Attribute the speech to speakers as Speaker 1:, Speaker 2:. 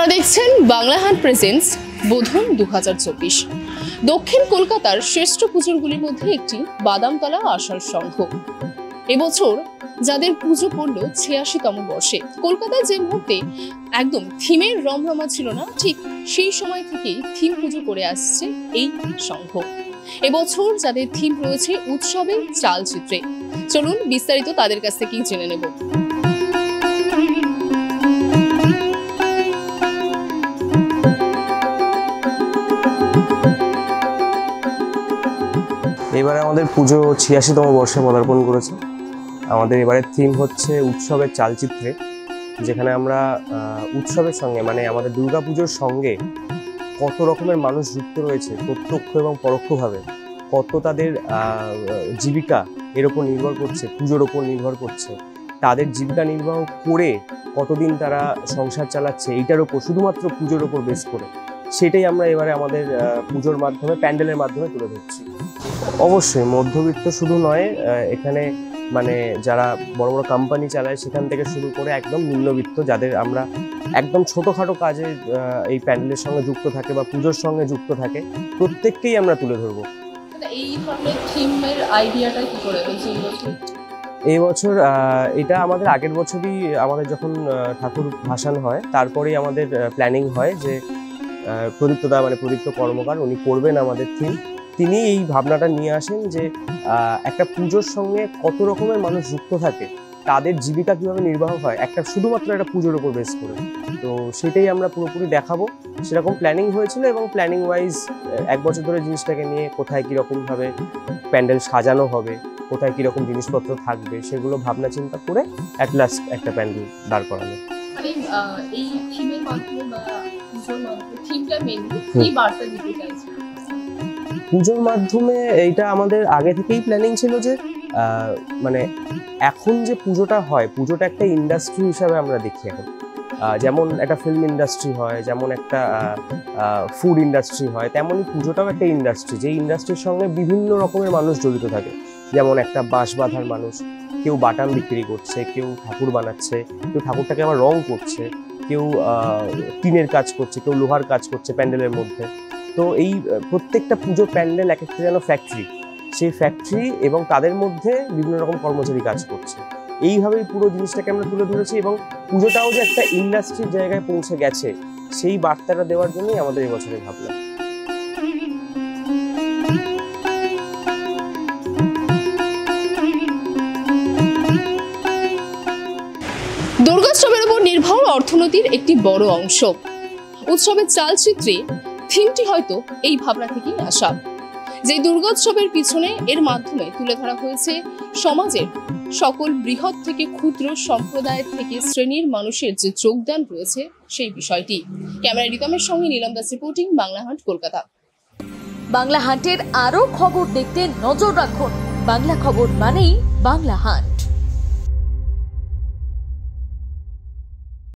Speaker 1: আপনারা দেখছেন বাংলা হাট প্রেজেন্টস বোধন 2024। দক্ষিণ কলকাতার শ্রেষ্ঠ পুজোগুলির মধ্যে একটি বাদামতলা আষাঢ় সংঘ। এবছর যাদের পুজো পড়ল 86তম বর্ষে, কলকাতায় যে মুহূর্তে একদম থিমের রমরমা ছিল না, ঠিক সেই সময় থেকেই থিম পুজো করে আসছে এই সংঘ। এবছর যাদের থিম রয়েছে উৎসবে চালচিত্রে, চলুন বিস্তারিত তাদের কাছ থেকেই জেনে নেব।
Speaker 2: এবারে আমাদের পুজো 86তম বর্ষে পদার্পণ করেছে। আমাদের এবারের থিম হচ্ছে উৎসবের চালচিত্রে, যেখানে আমরা উৎসবের সঙ্গে মানে আমাদের দুর্গাপুজোর সঙ্গে কত রকমের মানুষ যুক্ত রয়েছে প্রত্যক্ষ এবং পরোক্ষভাবে, কত তাদের জীবিকা এর ওপর নির্ভর করছে, পুজোর ওপর নির্ভর করছে, তাদের জীবিকা নির্বাহ করে কতদিন তারা সংসার চালাচ্ছে, এইটার ওপর শুধুমাত্র পুজোর ওপর বেস করে, সেটাই আমরা এবারে আমাদের পুজোর মাধ্যমে প্যান্ডেলের মাধ্যমে তুলে ধরছি। অবশ্যই মধ্যবিত্ত শুধু নয়, এখানে মানে যারা বড় বড় কোম্পানি চালায় সেখান থেকে শুরু করে একদম নিম্নবিত্ত, যাদের আমরা একদম ছোটোখাটো কাজে এই প্যান্ডেলের সঙ্গে যুক্ত থাকে বা পুজোর সঙ্গে যুক্ত থাকে, প্রত্যেককেই আমরা তুলে ধরবো।
Speaker 1: এই ধরনের থিমের আইডিয়াটা কি করে হয়েছে
Speaker 2: এই বছর? এটা আমাদের আগের বছরই, আমাদের যখন ঠাকুর ভাসান হয় তারপরেই আমাদের প্ল্যানিং হয় যে প্রদীপ্তদা মানে প্রদীপ্ত কর্মকার উনি করবেন আমাদের থিম। তিনি এই ভাবনাটা নিয়ে আসেন যে একটা পুজোর সঙ্গে কত রকমের মানুষ যুক্ত থাকে, তাদের জীবিকা কীভাবে নির্বাহ হয় একটা শুধুমাত্র একটা পুজোর ওপর বেস করে। তো সেটাই আমরা পুরোপুরি দেখাবো, সেরকম প্ল্যানিং হয়েছিল এবং প্ল্যানিং ওয়াইজ এক বছর ধরে জিনিসটাকে নিয়ে কোথায় কীরকমভাবে প্যান্ডেল সাজানো হবে, কোথায় কীরকম জিনিসপত্র থাকবে, সেগুলো ভাবনা চিন্তা করে অ্যাট লাস্ট একটা প্যান্ডেল দাঁড় করানো।
Speaker 1: এই থিমের মাধ্যমে বা পুজোর মাধ্যমে থিমটা মেইনলি কি বার্তা দিতে চাইছে?
Speaker 2: পুজোর মাধ্যমে এইটা আমাদের আগে থেকেই প্ল্যানিং ছিল যে মানে এখন যে পুজোটা হয়, পুজোটা একটা ইন্ডাস্ট্রি হিসাবে আমরা দেখি এখন। যেমন একটা ফিল্ম ইন্ডাস্ট্রি হয়, যেমন একটা ফুড ইন্ডাস্ট্রি হয়, তেমনই পুজোটাও একটা ইন্ডাস্ট্রি, যে ইন্ডাস্ট্রির সঙ্গে বিভিন্ন রকমের মানুষ জড়িত থাকে। যেমন একটা বাঁশ বাঁধার মানুষ, কেউ বাটাম বিক্রি করছে, কেউ ঠাকুর বানাচ্ছে, কেউ ঠাকুরটাকে আবার রং করছে, কেউ টিনের কাজ করছে, কেউ লোহার কাজ করছে প্যান্ডেলের মধ্যে। তো এই প্রত্যেকটা পুজো প্যান্ডেল এক একটা যেন ফ্যাক্টরি, সেই ফ্যাক্টরি এবং তাদের মধ্যে বিভিন্ন রকম কর্মচারী কাজ করছে। এইভাবেই পুরো জিনিসটাকে আমরা তুলে ধরেছি এবং পুজোটাও যে একটা ইন্ডাস্ট্রির জায়গায় পৌঁছে গেছে সেই বার্তাটা দেওয়ার জন্যই আমাদের এবছরের ভাবনা।
Speaker 1: দুর্গোৎসবের উপর নির্ভর অর্থনীতির একটি বড় অংশ। উৎসবের চালচিত্রে থিমটি হয়তো এই ভাবনা থেকেই আসা, যে দুর্গোৎসবের পিছনে এর মাধ্যমে তুলে ধরা হয়েছে সমাজের সকল বৃহৎ থেকে ক্ষুদ্র সম্প্রদায়ের থেকে শ্রেণীর মানুষের যে যোগদান রয়েছে সেই বিষয়টি। ক্যামেরা রিতমের সঙ্গে নীলম দাস রিপোর্টিং, বাংলা হাট, কলকাতা।
Speaker 3: বাংলা হাটের আরো খবর দেখতে নজর রাখুন। বাংলা খবর মানেই বাংলা হাট।